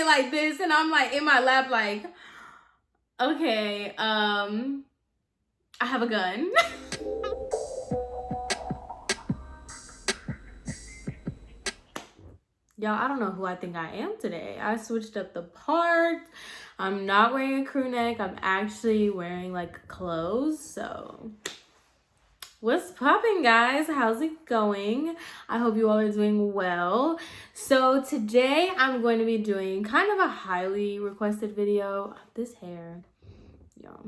it like this, and I'm like in my lap like, okay, I have a gun. Y'all, I don't know who I think I am today. I switched up the part. I'm not wearing a crew neck. I'm actually wearing like clothes. So what's popping, guys? How's it going? I hope you all are doing well. So today I'm going to be doing kind of a highly requested video. This hair, y'all.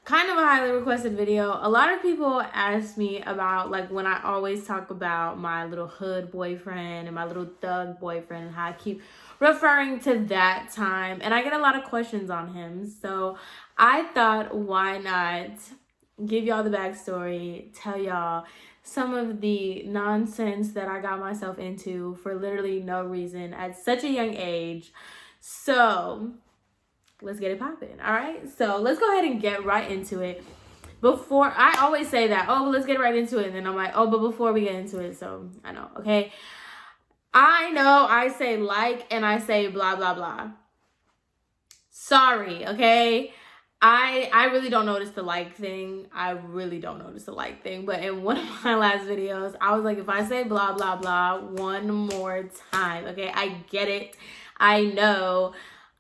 Kind of a highly requested video. A lot of people ask me about, like, when I always talk about my little hood boyfriend and my little thug boyfriend and how I keep referring to that time, and I get a lot of questions on him. So I thought, why not give y'all the backstory, tell y'all some of the nonsense that I got myself into for literally no reason at such a young age. So let's get it popping. All right, so let's go ahead and get right into it. Before, I always say that, oh, let's get right into it, and then I'm like, oh, but before we get into it, so I know, okay, I know I say like and I say blah blah blah. Sorry, okay, I really don't notice the like thing. I really don't notice the like thing. But in one of my last videos, I was like, if I say blah blah blah one more time, okay, I get it, I know,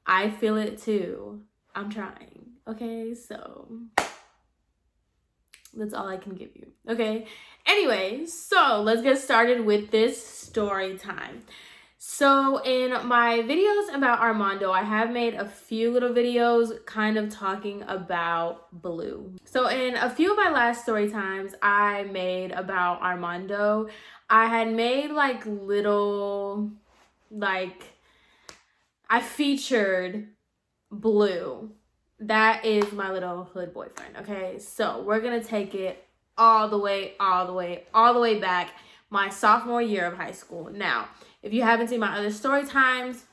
I feel it too. I'm trying, okay? So that's all I can give you, okay? Anyway, so let's get started with this story time. So in my videos about Armando, I have made a few little videos kind of talking about Blue. So in a few of my last story times I made about Armando, I had made like little, like, I featured Blue. That is my little hood boyfriend, okay? So we're gonna take it all the way back my sophomore year of high school. Now, if you haven't seen my other story times,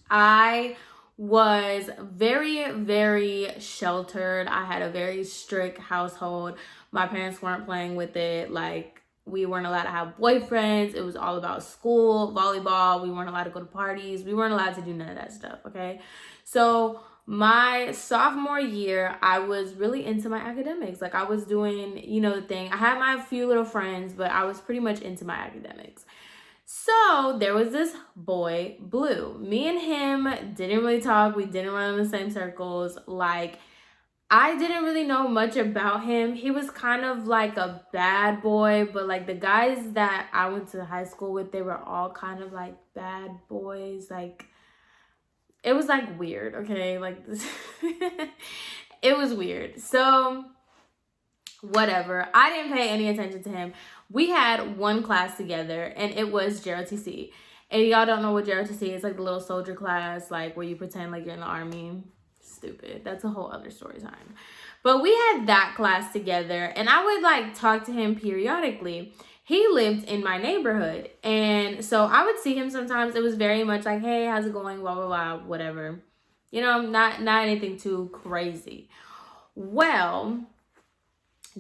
I was very, very sheltered. I had a very strict household. My parents weren't playing with it. Like, we weren't allowed to have boyfriends. It was all about school, volleyball. We weren't allowed to go to parties. We weren't allowed to do none of that stuff, okay? So my sophomore year, I was really into my academics. Like, I was doing, you know, the thing. I had my few little friends, but I was pretty much into my academics. So there was this boy, Blue. Me and him didn't really talk. We didn't run in the same circles. Like, I didn't really know much about him. He was kind of like a bad boy, but like the guys that I went to high school with, they were all kind of like bad boys. Like, it was like weird, okay? Like, this it was weird. So whatever. I didn't pay any attention to him. We had one class together, and it was JROTC. And y'all don't know what JROTC is, like the little soldier class, like where you pretend like you're in the army. Stupid. That's a whole other story time. But we had that class together, and I would like talk to him periodically. He lived in my neighborhood, and so I would see him sometimes. It was very much like, hey, how's it going, blah blah blah, whatever, you know, not anything too crazy. Well,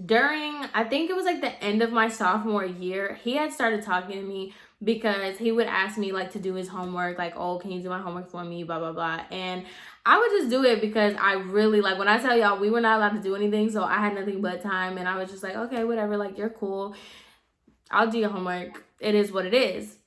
during, I think it was like the end of my sophomore year, he had started talking to me because he would ask me like to do his homework, like, oh, can you do my homework for me, blah blah blah. And I would just do it because I really, like, when I tell y'all, we were not allowed to do anything, so I had nothing but time, and I was just like, okay, whatever, like, you're cool, I'll do your homework, it is what it is.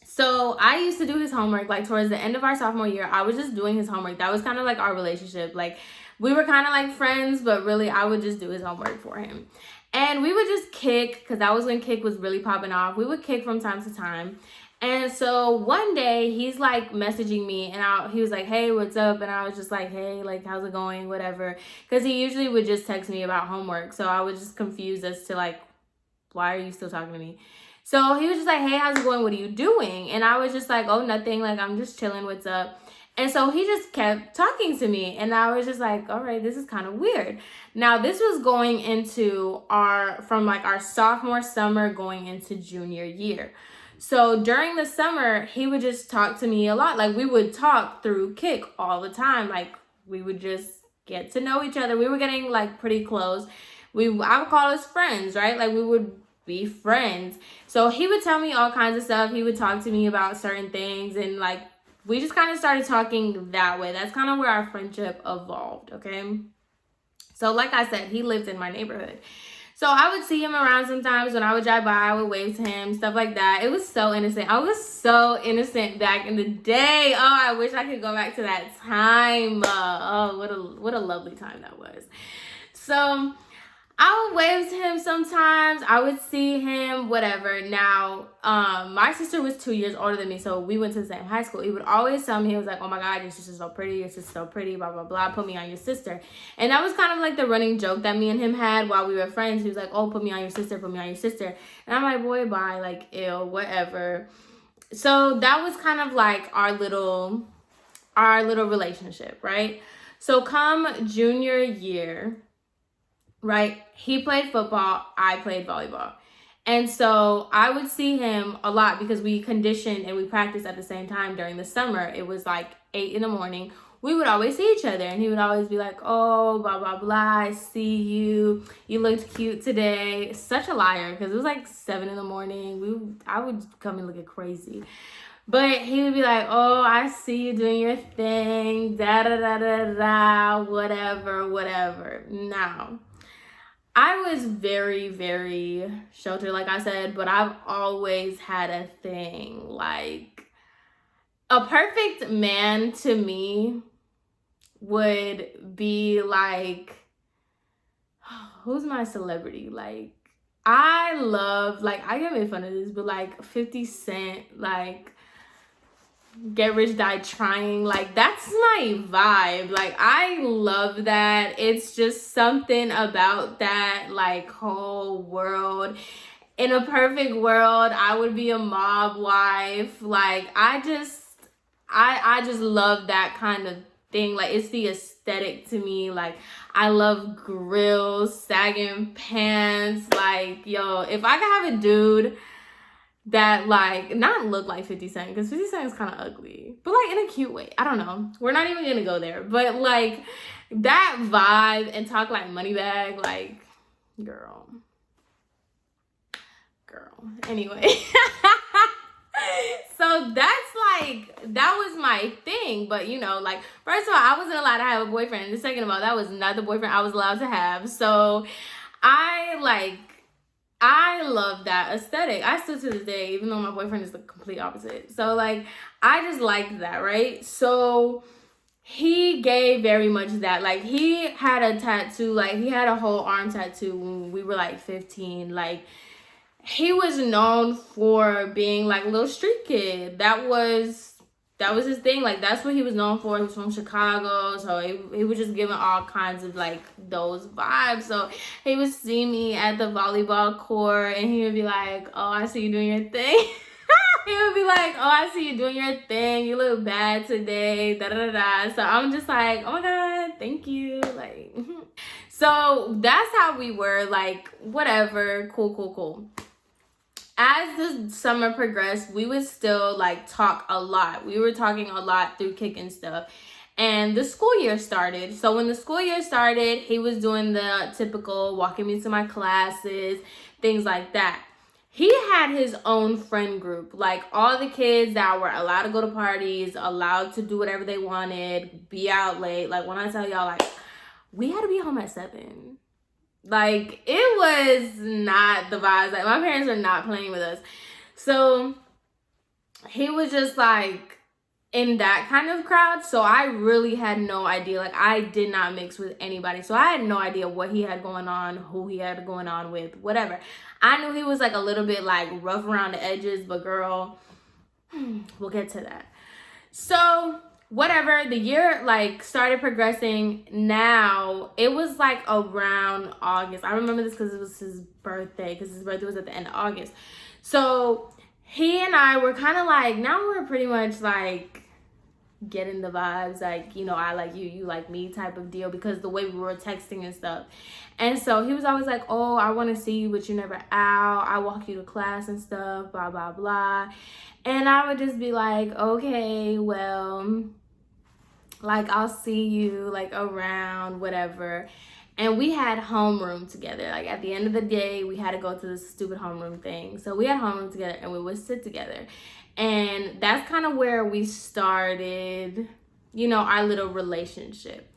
So I used to do his homework, like, towards the end of our sophomore year. I was just doing his homework. That was kind of like our relationship. Like, we were kind of like friends, but really I would just do his homework for him. And we would just kick, because that was when kick was really popping off. We would kick from time to time. And so one day he's like messaging me, and he was like, hey, what's up? And I was just like, hey, like, how's it going, whatever, because he usually would just text me about homework. So I was just confused as to like, why are you still talking to me? So he was just like, hey, how's it going, what are you doing? And I was just like, oh, nothing, like, I'm just chilling, what's up? And so he just kept talking to me, and I was just like, all right, this is kind of weird. Now, this was going into from like our sophomore summer going into junior year. So during the summer, he would just talk to me a lot. Like, we would talk through Kick all the time. Like, we would just get to know each other. We were getting like pretty close. I would call us friends, right? Like, we would be friends. So he would tell me all kinds of stuff. He would talk to me about certain things, and like, we just kind of started talking that way. That's kind of where our friendship evolved, okay? So like I said, he lived in my neighborhood. So I would see him around sometimes. When I would drive by, I would wave to him, stuff like that. It was so innocent. I was so innocent back in the day. Oh, I wish I could go back to that time. What a lovely time that was. So I would wave to him sometimes. I would see him, whatever. Now, my sister was 2 years older than me, so we went to the same high school. He would always tell me, he was like, oh my God, your sister's so pretty, your sister's so pretty, blah, blah, blah, put me on your sister. And that was kind of like the running joke that me and him had while we were friends. He was like, oh, put me on your sister, put me on your sister. And I'm like, boy, bye, like, ew, whatever. So that was kind of like our little relationship, right? So come junior year, right? He played football, I played volleyball. And so I would see him a lot because we conditioned and we practiced at the same time during the summer. It was like 8 in the morning. We would always see each other and he would always be like, oh, blah, blah, blah, I see you. You looked cute today. Such a liar because it was like 7 in the morning. I would come and look crazy. But he would be like, oh, I see you doing your thing, da da da da da, whatever. Now, I was very, very sheltered, like I said, but I've always had a thing. Like, a perfect man to me would be like, who's my celebrity? Like, I get made fun of this, but like 50 Cent, like, Get Rich Die Trying, like that's my vibe. Like I love that. It's just something about that like whole world. In a perfect world, I would be a mob wife. Like I just love that kind of thing. Like it's the aesthetic to me. Like I love grills, sagging pants. Like yo, if I could have a dude that like not look like 50 Cent because 50 Cent is kind of ugly, but like in a cute way. I don't know, we're not even gonna go there, but like that vibe and talk like Moneybag, like girl anyway. So that's like that was my thing. But you know, like first of all, I wasn't allowed to have a boyfriend, and second of all, that was not the boyfriend I was allowed to have. So I love that aesthetic. I still to this day, even though my boyfriend is the complete opposite. So like, I just liked that, right? So he gave very much that. Like he had a tattoo, like he had a whole arm tattoo when we were like 15. Like he was known for being like a little street kid. That was his thing. Like that's what he was known for. He was from Chicago, so he was just giving all kinds of like those vibes. So he would see me at the volleyball court and he would be like, oh, I see you doing your thing. He would be like, oh, I see you doing your thing, you look bad today, da da da. So I'm just like, oh my God, thank you. Like so that's how we were, like whatever, cool. As the summer progressed, we would still like talk a lot. We were talking a lot through Kik and stuff. And the school year started. So when the school year started, he was doing the typical walking me to my classes, things like that. He had his own friend group. Like all the kids that were allowed to go to parties, allowed to do whatever they wanted, be out late. Like when I tell y'all, like we had to be home at 7. Like it was not the vibes. Like my parents are not playing with us. So he was just like in that kind of crowd. So I really had no idea. Like I did not mix with anybody. So I had no idea what he had going on, who he had going on with, whatever. I knew he was like a little bit like rough around the edges, but girl, we'll get to that. So whatever, the year like started progressing. Now it was like around August. I remember this because it was his birthday, because his birthday was at the end of August. So he and I were kind of like, now we're pretty much like getting the vibes, like, you know, I like you, you like me type of deal, because the way we were texting and stuff. And so he was always like, oh, I want to see you, but you're never out. I walk you to class and stuff, blah blah blah. And I would just be like, okay, well, like I'll see you like around, whatever. And we had homeroom together. Like at the end of the day, we had to go to this stupid homeroom thing. So we had homeroom together and we would sit together. And that's kind of where we started, you know, our little relationship.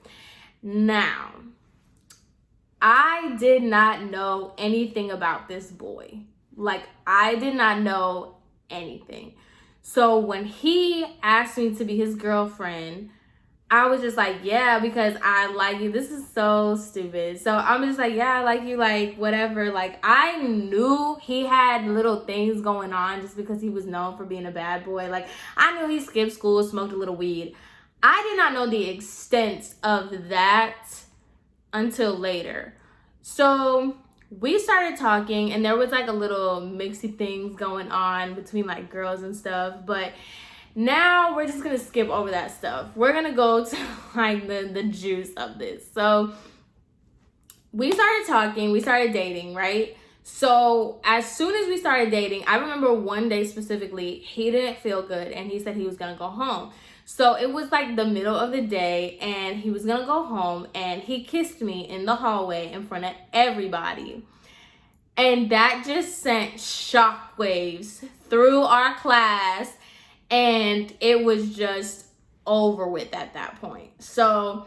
Now, I did not know anything about this boy. Like, I did not know anything. So when he asked me to be his girlfriend, I was just like, yeah, because I like you. This is so stupid. So I'm just like, yeah, I like you, like, whatever. Like, I knew he had little things going on just because he was known for being a bad boy. Like, I knew he skipped school, smoked a little weed. I did not know the extent of that until later. So we started talking, and there was like a little mixy things going on between like girls and stuff, but now we're just gonna skip over that stuff. We're gonna go to like the juice of this. So we started talking, we started dating, right? So as soon as we started dating, I remember one day specifically, he didn't feel good and he said he was gonna go home. So it was like the middle of the day and he was gonna go home, and he kissed me in the hallway in front of everybody. And that just sent shockwaves through our class, and it was just over with at that point. So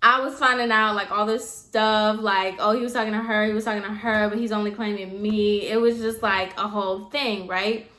I was finding out like all this stuff, like, oh, he was talking to her, but he's only claiming me. It was just like a whole thing, right?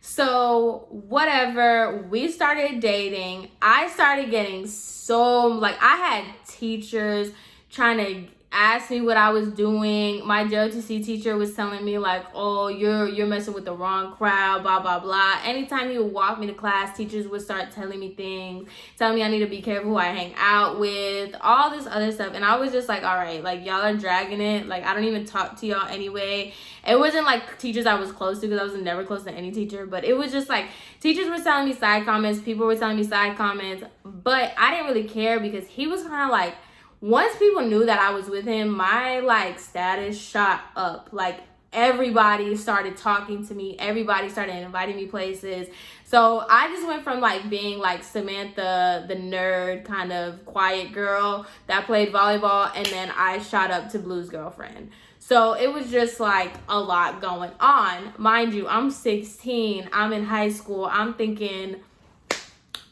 So whatever, we started dating. I started getting so, like, I had teachers trying to ask me what I was doing. My JOTC teacher was telling me like, oh, you're messing with the wrong crowd, blah, blah, blah. Anytime he would walk me to class, teachers would start telling me things, telling me I need to be careful who I hang out with, all this other stuff. And I was just like, all right, like, y'all are dragging it. Like, I don't even talk to y'all anyway. It wasn't like teachers I was close to, because I was never close to any teacher, but it was just like teachers were telling me side comments, people were telling me side comments, but I didn't really care because he was kind of like, once people knew that I was with him, my like status shot up. Like, everybody started talking to me, everybody started inviting me places. So I just went from like being like Samantha, the nerd kind of quiet girl that played volleyball, and then I shot up to Blue's girlfriend. So it was just like a lot going on. Mind you, I'm 16, I'm in high school, I'm thinking,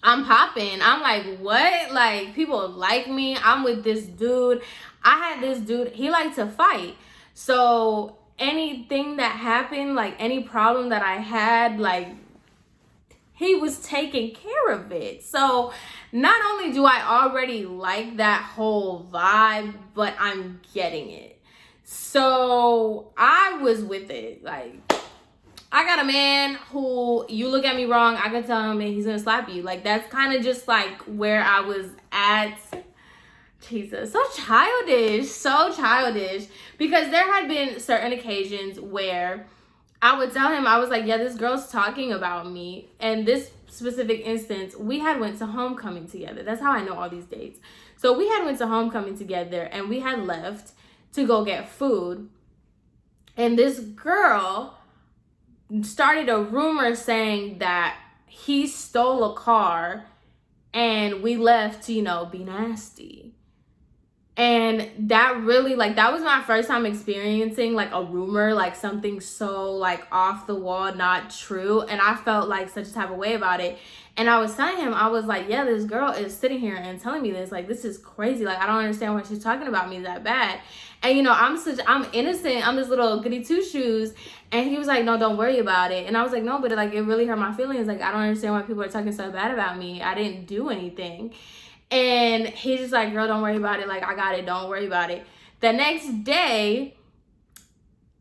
I'm popping. I'm like, what? Like, people like me. I'm with this dude. I had this dude, he liked to fight. So anything that happened, like any problem that I had, like, he was taking care of it. So not only do I already like that whole vibe, but I'm getting it. So I was with it. Like, I got a man who, you look at me wrong, I can tell him and he's gonna slap you. Like, that's kind of just like where I was at. Jesus, so childish, so childish. Because there had been certain occasions where I would tell him, I was like, yeah, this girl's talking about me. And this specific instance, we had went to homecoming together. That's how I know all these dates. So we had went to homecoming together, and we had left to go get food. And this girl started a rumor saying that he stole a car and we left to, you know, be nasty. And that really, like, that was my first time experiencing like a rumor, like something so like off the wall, not true. And I felt like such a type of way about it. And I was telling him, I was like, yeah, this girl is sitting here and telling me this. Like, this is crazy. Like, I don't understand why she's talking about me that bad. And, you know, I'm innocent. I'm this little goody two-shoes. And he was like, no, don't worry about it. And I was like, no, but like, it really hurt my feelings. Like, I don't understand why people are talking so bad about me. I didn't do anything. And he's just like, girl, don't worry about it. Like, I got it. Don't worry about it. The next day,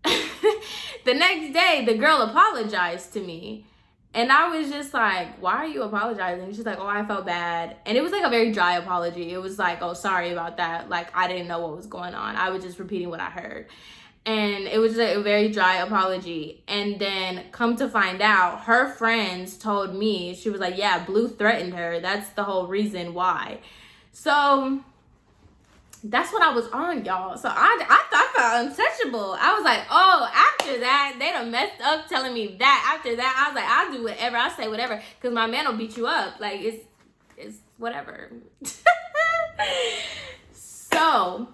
the girl apologized to me. And I was just like, why are you apologizing? She's like, oh, I felt bad. And it was like a very dry apology. It was like, oh, sorry about that. Like, I didn't know what was going on. I was just repeating what I heard. And it was like a very dry apology. And then come to find out, her friends told me, she was like, yeah, Blue threatened her. That's the whole reason why. So that's what I was on, y'all. So I felt untouchable. I was like, oh, after that, they done messed up telling me that. After that, I was like, I'll do whatever. I'll say whatever. Because my man will beat you up. Like, it's whatever. So,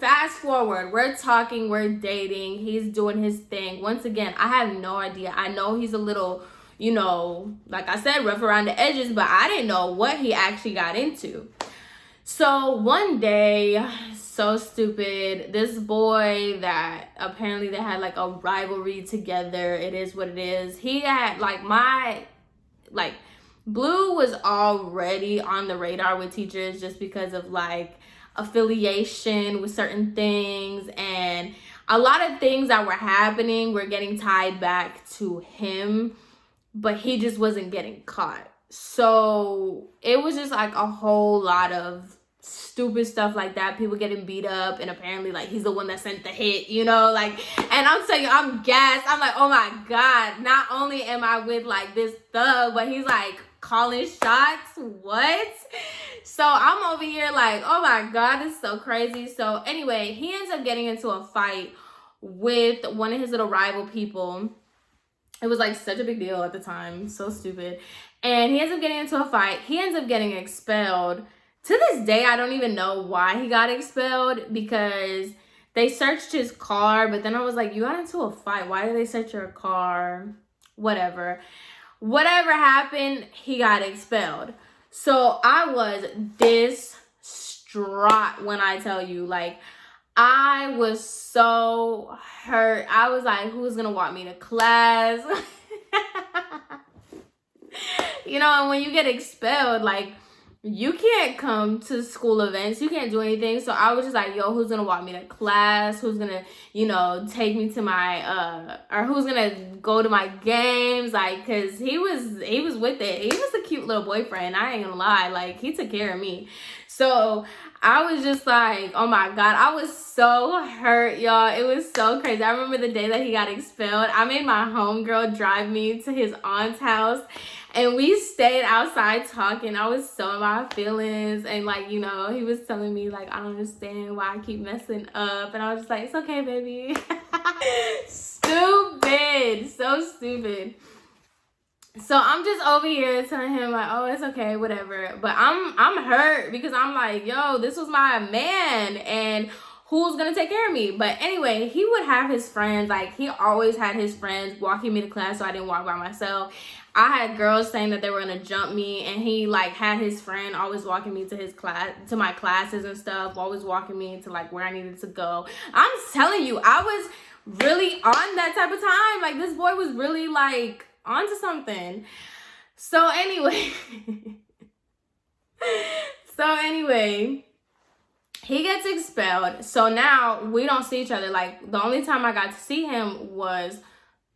fast forward. We're talking. We're dating. He's doing his thing. Once again, I have no idea. I know he's a little, like I said, rough around the edges, but I didn't know what he actually got into. So one day, so stupid, this boy that apparently they had like a rivalry together, it is what it is, he had like Blue was already on the radar with teachers just because of like affiliation with certain things, and a lot of things that were happening were getting tied back to him, but he just wasn't getting caught. So it was just like a whole lot of stupid stuff like that, people getting beat up, and apparently like he's the one that sent the hit, like, and I'm telling you, I'm gassed. I'm like, oh my god, not only am I with like this thug, but he's like calling shots. What? So I'm over here like, oh my god, this is so crazy. So anyway, he ends up getting into a fight with one of his little rival people. It was like such a big deal at the time, so stupid. And he ends up getting into a fight. He ends up getting expelled. To this day, I don't even know why he got expelled, because they searched his car, but then I was like, you got into a fight. Why did they search your car? Whatever happened, he got expelled. So I was distraught when I tell you, like, I was so hurt. I was like, who's gonna walk me to class? And when you get expelled, like, you can't come to school events, you can't do anything. So I was just like, yo, who's gonna walk me to class, who's gonna take me to my or who's gonna go to my games, like, because he was with it. He was a cute little boyfriend, I ain't gonna lie, like, he took care of me. So I was just like, oh my god, I was so hurt, y'all. It was so crazy. I remember the day that he got expelled, I made my homegirl drive me to his aunt's house, and we stayed outside talking. I was so in my feelings, and like, he was telling me like, I don't understand why I keep messing up, and I was just like, it's okay, baby. Stupid, so stupid. So I'm just over here telling him like, oh, it's okay, whatever. But I'm hurt because I'm like, yo, this was my man, and who's gonna take care of me? But anyway, he would have his friends. Like, he always had his friends walking me to class, so I didn't walk by myself. I had girls saying that they were gonna jump me, and he like had his friend always walking me to his class, to my classes and stuff, always walking me to like where I needed to go. I'm telling you, I was really on that type of time. Like, this boy was really like onto something. So anyway, he gets expelled. So now we don't see each other. Like, the only time I got to see him was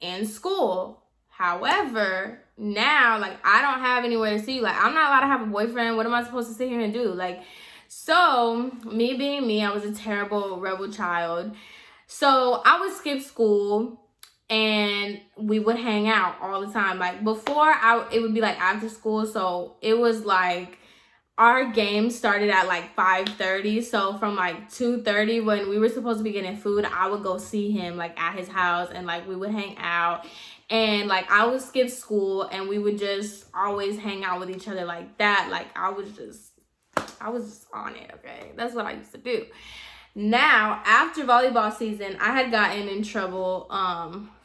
in school. However, now, like, I don't have anywhere to see you. Like, I'm not allowed to have a boyfriend. What am I supposed to sit here and do? Like, so me being me, I was a terrible rebel child. So I would skip school, and we would hang out all the time. Like, before, it would be like after school. So it was like, our game started at like 5:30. So from like 2:30, when we were supposed to be getting food, I would go see him like at his house, and like we would hang out, and like I would skip school, and we would just always hang out with each other like that. Like, I was just on it. Okay, that's what I used to do. Now, after volleyball season, I had gotten in trouble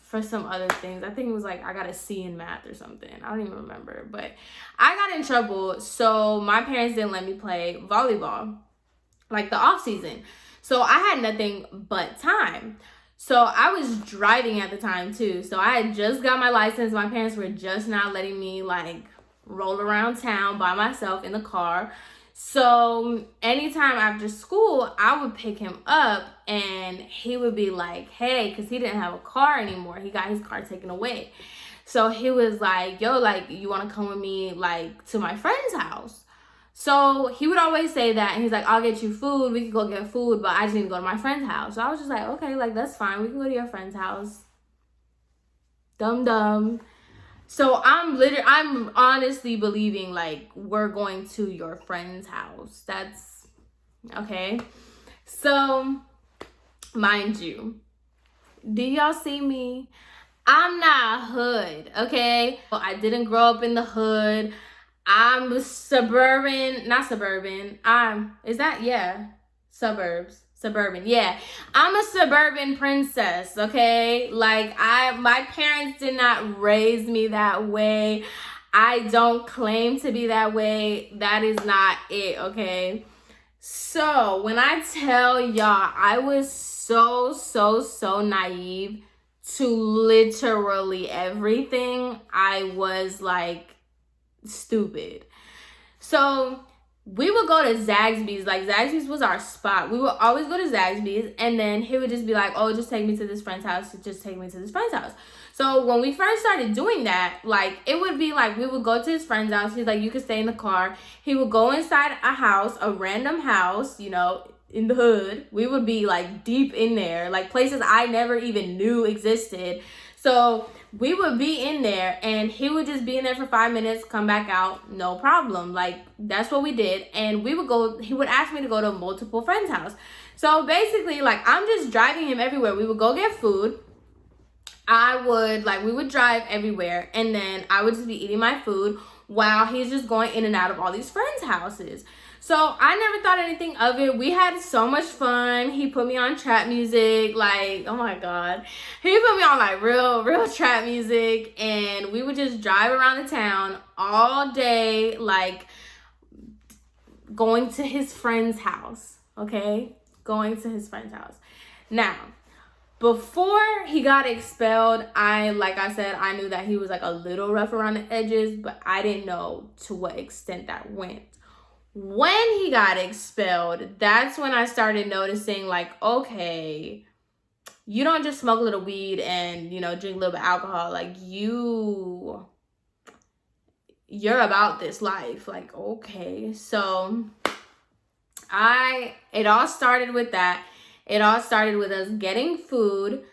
for some other things. I think it was like I got a C in math or something. I don't even remember, but I got in trouble. So my parents didn't let me play volleyball, like the off season. So I had nothing but time. So I was driving at the time too. So I had just got my license. My parents were just not letting me like roll around town by myself in the car. So anytime after school, I would pick him up, and he would be like, hey, because he didn't have a car anymore. He got his car taken away. So he was like, yo, like, you want to come with me, like, to my friend's house? So he would always say that, and he's like, I'll get you food. We could go get food, but I just need to go to my friend's house. So I was just like, okay, like, that's fine. We can go to your friend's house. Dumb. So I'm honestly believing like we're going to your friend's house. That's okay. So mind you, do y'all see me? I'm not hood, okay? I didn't grow up in the hood. I'm suburban, not suburban. Suburbs. Suburban, yeah. I'm a suburban princess, okay? Like, my parents did not raise me that way. I don't claim to be that way. That is not it, okay? So, when I tell y'all, I was so naive to literally everything. I was like stupid. So, we would go to Zaxby's. Like, Zaxby's was our spot. We would always go to Zaxby's, and then he would just be like, oh, just take me to this friend's house. Just take me to this friend's house. So when we first started doing that, like, it would be like, we would go to his friend's house. He's like, you can stay in the car. He would go inside a house, a random house, you know, in the hood. We would be like deep in there, like places I never even knew existed. So we would be in there, and he would just be in there for 5 minutes, come back out, no problem. Like, that's what we did. And we would go, he would ask me to go to multiple friends' house. So basically, like, I'm just driving him everywhere. We would go get food. We would drive everywhere, and then I would just be eating my food while he's just going in and out of all these friends' houses. So I never thought anything of it. We had so much fun. He put me on trap music, like, oh my God. He put me on like real trap music, and we would just drive around the town all day, like going to his friend's house, okay? Going to his friend's house. Now, before he got expelled, like I said, I knew that he was like a little rough around the edges, but I didn't know to what extent that went. When he got expelled, that's when I started noticing, like, okay, you don't just smoke a little weed and, you know, drink a little bit of alcohol. Like, you're about this life. Like, okay. So it all started with that. It all started with us getting food,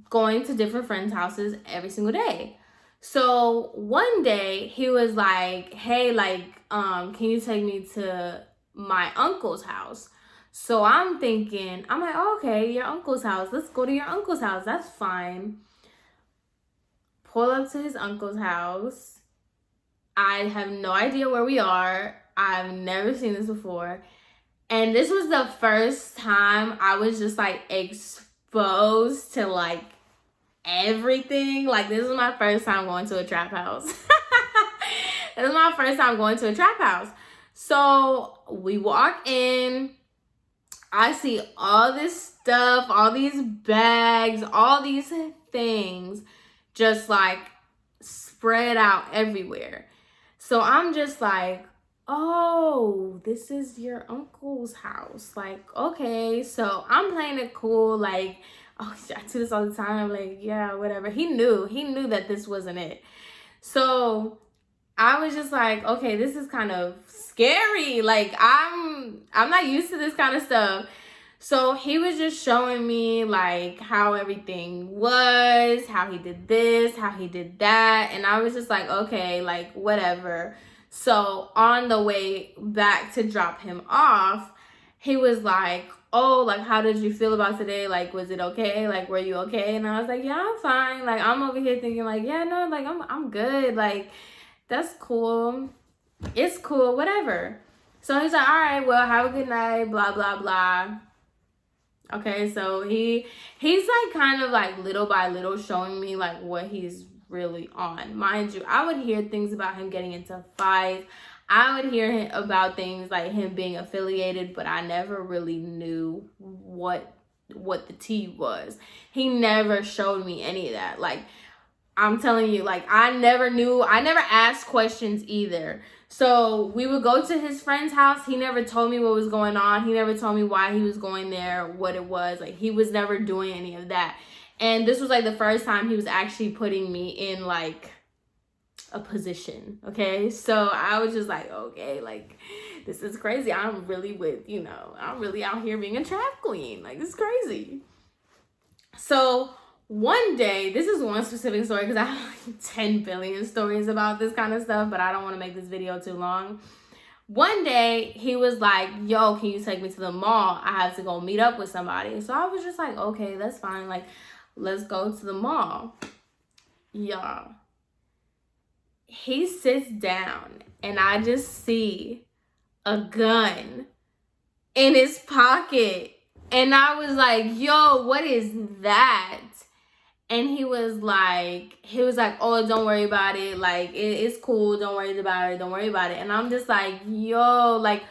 going to different friends' houses every single day. So one day he was like, hey, like, can you take me to my uncle's house? So I'm thinking, I'm like, oh, okay, your uncle's house. Let's go to your uncle's house. That's fine. Pull up to his uncle's house. I have no idea where we are. I've never seen this before. And this was the first time I was just like exposed to like everything. Like, this is my first time going to a trap house. This is my first time going to a trap house. So we walk in. I see all this stuff, all these bags, all these things just like spread out everywhere. So I'm just like, oh, this is your uncle's house. Like, okay. So I'm playing it cool. Like, oh, I do this all the time. Like, yeah, whatever. He knew that this wasn't it. So I was just like, okay, this is kind of scary. Like, I'm not used to this kind of stuff. So he was just showing me like how everything was, how he did this, how he did that. And I was just like, okay, like, whatever. So on the way back to drop him off, he was like, oh, like, how did you feel about today? Like, was it okay? Like, were you okay? And I was like, yeah, I'm fine. Like, I'm over here thinking like, yeah, no, like, I'm good. Like, that's cool. It's cool, whatever. So he's like, all right, well, have a good night, blah, blah, blah. Okay, so he's like kind of like little by little showing me like what he's really on. Mind you, I would hear things about him getting into fights. I would hear about things like him being affiliated, but I never really knew what the tea was. He never showed me any of that. Like, I'm telling you, like, I never knew. I never asked questions either. So we would go to his friend's house. He never told me what was going on. He never told me why he was going there, what it was. Like, he was never doing any of that. And this was like the first time he was actually putting me in like a position. Okay. So I was just like, okay, like, this is crazy. I'm really I'm really out here being a trap queen. Like, it's crazy. So one day, this is one specific story because I have like 10 billion stories about this kind of stuff, but I don't want to make this video too long. One day, he was like, yo, can you take me to the mall? I have to go meet up with somebody. So I was just like, okay, that's fine. Like, let's go to the mall. Y'all, he sits down and I just see a gun in his pocket. And I was like, yo, what is that? And he was like, oh, don't worry about it. Like, it's cool. Don't worry about it. Don't worry about it. And I'm just like, yo, like,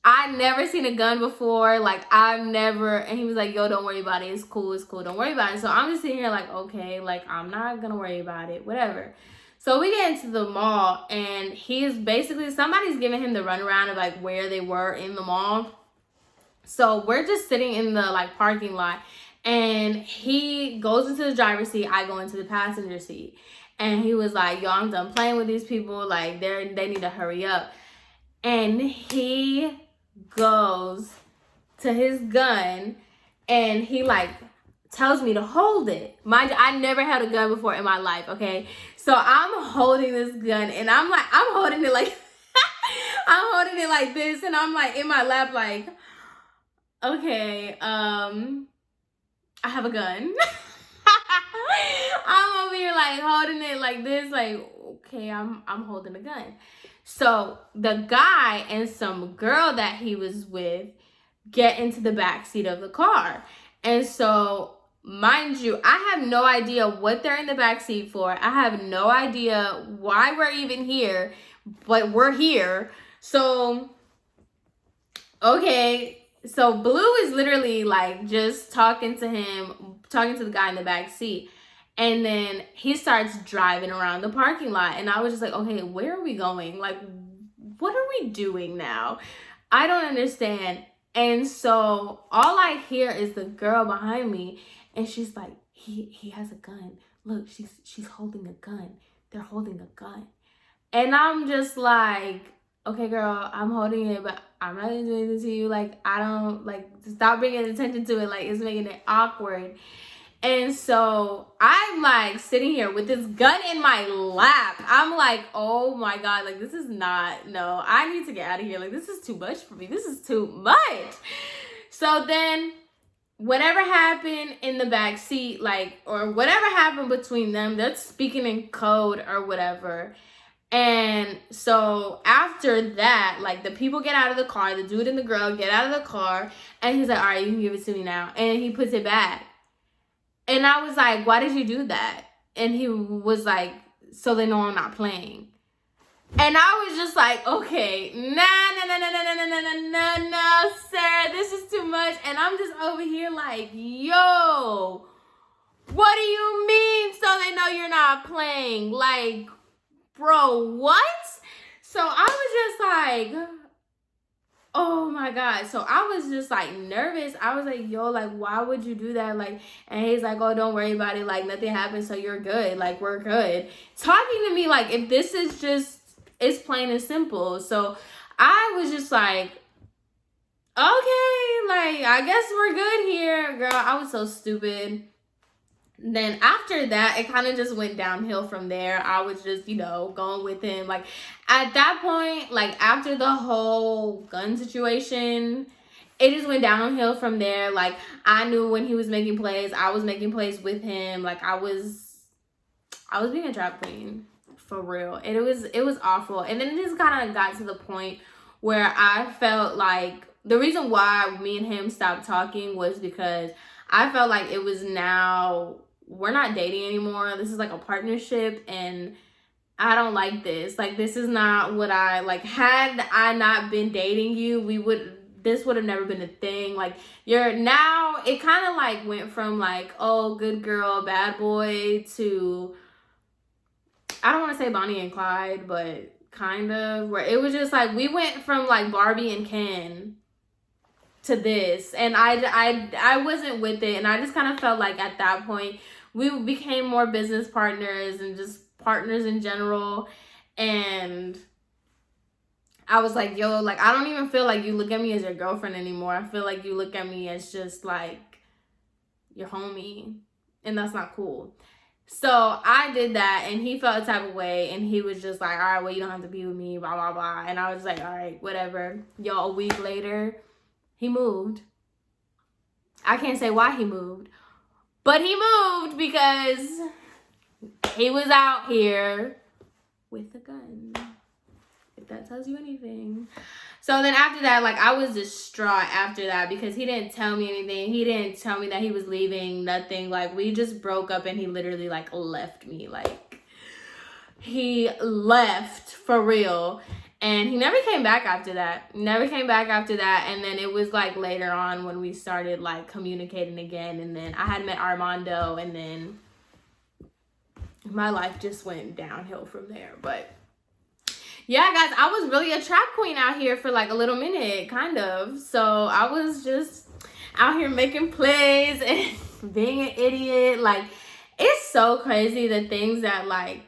I never seen a gun before. Like, I've never. And he was like, yo, don't worry about it. It's cool. It's cool. Don't worry about it. So I'm just sitting here like, okay, like, I'm not going to worry about it. Whatever. So we get into the mall, and he's basically, somebody's giving him the runaround of like where they were in the mall. So we're just sitting in the like parking lot, and he goes into the driver's seat. I go into the passenger seat, and he was like, yo, I'm done playing with these people. Like, they need to hurry up. And he goes to his gun, and he like tells me to hold it. Mind you, I never held a gun before in my life, okay? So I'm holding this gun, and I'm holding it like, I'm holding it like this, and I'm like in my lap like, okay, I have a gun. I'm over here like holding it like this, like, okay, I'm holding a gun. So the guy and some girl that he was with get into the back seat of the car. And so, mind you, I have no idea what they're in the back seat for. I have no idea why we're even here, but we're here. So, okay. So Blue is literally like just talking to the guy in the back seat. And then he starts driving around the parking lot. And I was just like, okay, where are we going? Like, what are we doing now? I don't understand. And so all I hear is the girl behind me. And she's like, he has a gun. Look, she's holding a gun. They're holding a gun. And I'm just like, okay, girl, I'm holding it, but I'm not gonna do anything to you. Like, I don't, like, stop bringing attention to it. Like, it's making it awkward. And so I'm like sitting here with this gun in my lap. I'm like, oh my God, like, this is not, no, I need to get out of here. Like, this is too much for me. This is too much. So then whatever happened in the back seat, like, or whatever happened between them, they're speaking in code or whatever. And so after that, like, the people get out of the car, the dude and the girl get out of the car, and he's like, all right, you can give it to me now. And he puts it back. And I was like, why did you do that? And he was like, so they know I'm not playing. And I was just like, okay, no, sir, this is too much. And I'm just over here like, yo, what do you mean so they know you're not playing? Like, bro, what? So I was just like, oh my God. So I was just like nervous. I was like, yo, like, why would you do that? Like, and he's like, oh, don't worry about it. Like, nothing happened, so you're good. Like, we're good. Talking to me like, if this is just, it's plain and simple. So I was just like, okay, like, I guess we're good here. Girl, I was so stupid. Then after that, it kind of just went downhill from there. I was just, going with him. Like, at that point, like, after the whole gun situation, it just went downhill from there. Like, I knew when he was making plays, I was making plays with him. Like, I was being a drag queen, for real. And it was awful. And then it just kind of got to the point where I felt like the reason why me and him stopped talking was because I felt like it was now, we're not dating anymore. This is like a partnership, and I don't like this. Like, this is not what I, like, had I not been dating you, this would have never been a thing. Like, now, it kind of like went from like, oh, good girl, bad boy, to, I don't want to say Bonnie and Clyde, but kind of, where it was just like, we went from like Barbie and Ken to this, and I wasn't with it. And I just kind of felt like at that point we became more business partners and just partners in general. And I was like, yo, like, I don't even feel like you look at me as your girlfriend anymore. I feel like you look at me as just like your homie, and that's not cool. So I did that, and he felt a type of way, and he was just like, all right, well, you don't have to be with me, blah blah blah. And I was like, all right, whatever. Yo, a week later, he moved. I can't say why he moved, but he moved because he was out here with a gun, if that tells you anything. So then after that, like, I was distraught after that because he didn't tell me anything. He didn't tell me that he was leaving, nothing. Like, we just broke up and he literally, like, left me. Like, he left for real. And he never came back after that. Never came back after that. And then it was, like, later on when we started, like, communicating again. And then I had met Armando. And then my life just went downhill from there. But yeah, guys, I was really a trap queen out here for like a little minute, kind of. So I was just out here making plays and being an idiot. Like, it's so crazy the things that like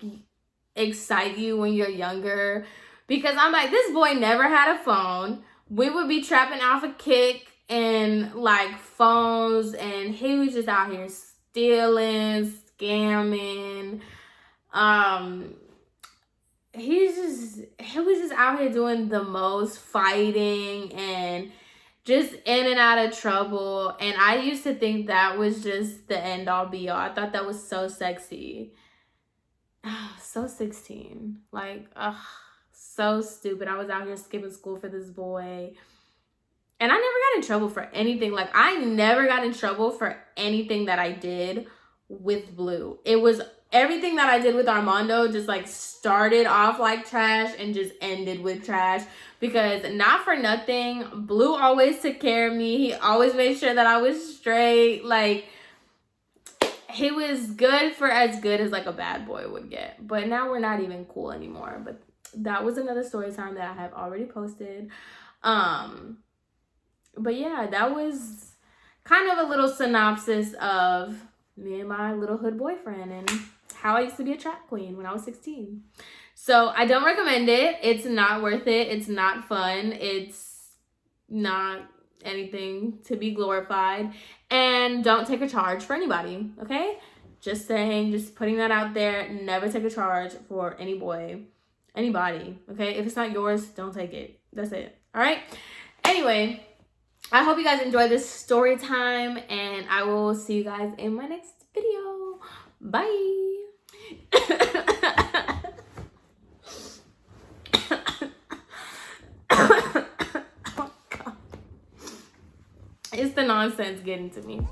excite you when you're younger. Because I'm like, this boy never had a phone. We would be trapping off a kick and like phones, and he was just out here stealing, scamming. He was just out here doing the most, fighting and just in and out of trouble. And I used to think that was just the end all be all. I thought that was so sexy. So 16. Like, so stupid. I was out here skipping school for this boy. And I never got in trouble for anything. Like, I never got in trouble for anything that I did with Blue. It was everything that I did with Armando just like started off like trash and just ended with trash, because not for nothing, Blue always took care of me. He always made sure that I was straight. Like, he was good as like a bad boy would get. But now we're not even cool anymore. But that was another story time that I have already posted. But yeah, that was kind of a little synopsis of me and my little hood boyfriend and how I used to be a trap queen when I was 16. So I don't recommend it. It's not worth it. It's not fun. It's not anything to be glorified. And don't take a charge for anybody, okay? Just saying, just putting that out there. Never take a charge for any boy, anybody, okay? If it's not yours, don't take it. That's it, all right? Anyway, I hope you guys enjoyed this story time, and I will see you guys in my next video. Bye. Oh, God. It's the nonsense getting to me.